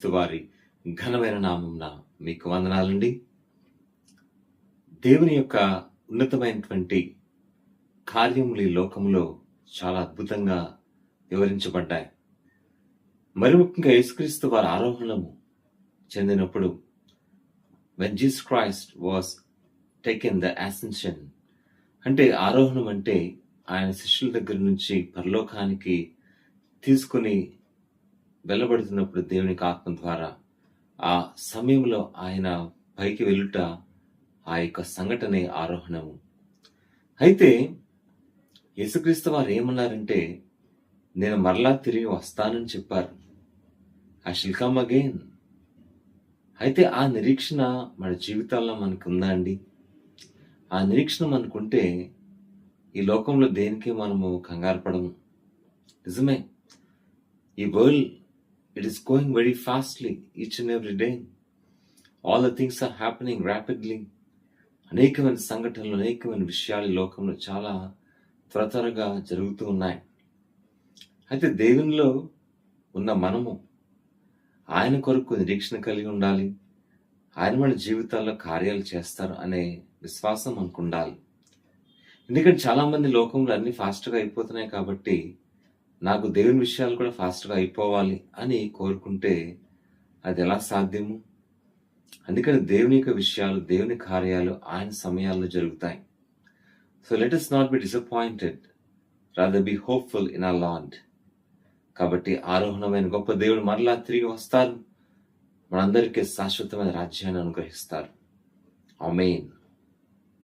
వారి ఘనమైన నామంన మీకు వందనాలండి. దేవుని యొక్క ఉన్నతమైనటువంటి కార్యములు ఈ లోకంలో చాలా అద్భుతంగా వివరించబడ్డాయి. మరి ముఖ్యంగా యేసుక్రీస్తు వారి ఆరోహణము చెందినప్పుడు when Jesus Christ was taken the ascension, అంటే ఆరోహణం అంటే ఆయన శిష్యుల దగ్గర నుంచి పరలోకానికి తీసుకుని వెళ్ళబడుతున్నప్పుడు దేవునికి ఆత్మ ద్వారా ఆ సమయంలో ఆయన పైకి వెళ్ళుట, ఆ యొక్క సంఘటనే ఆరోహణము. అయితే యేసుక్రీస్తు వారు ఏమన్నారంటే, నేను మరలా తిరిగి వస్తానని చెప్పారు. I షిల్ come again. అయితే ఆ నిరీక్షణ మన జీవితాల్లో మనకు ఉందా అండి? ఆ నిరీక్షణ మనకుంటే ఈ లోకంలో దేనికి మనము కంగారు పడము. నిజమే, ఈ world it is going very fastly each and every day. All the things are happening rapidly. అనేకమైన సంఘటనలు, అనేకమైన విషయాలు ఈ లోకంలో చాలా త్వరగా జరుగుతూ ఉన్నాయి. అయితే దేవునిలో ఉన్న మనము ఆయన కొరకు నిరీక్షణ కలిగి ఉండాలి. ఆయన మన జీవితాల్లో కార్యాలు చేస్తారు అనే విశ్వాసం మనకు ఉండాలి. ఎందుకంటే చాలా మంది లోకంలో అన్ని ఫాస్ట్గా అయిపోతున్నాయి కాబట్టి నాకు దేవుని విషయాలు కూడా ఫాస్ట్గా అయిపోవాలి అని కోరుకుంటే అది ఎలా సాధ్యము? అందుకని దేవుని యొక్క విషయాలు, దేవుని కార్యాలు ఆయన సమయాల్లో జరుగుతాయి. So let us not be disappointed, rather B hopeful in our Lord. కాబట్టి ఆరోహణమైన గొప్ప దేవుడు మరలా తిరిగి వస్తారు, మనందరికీ శాశ్వతమైన రాజ్యాన్ని అనుగ్రహిస్తారు. ఆమేన్.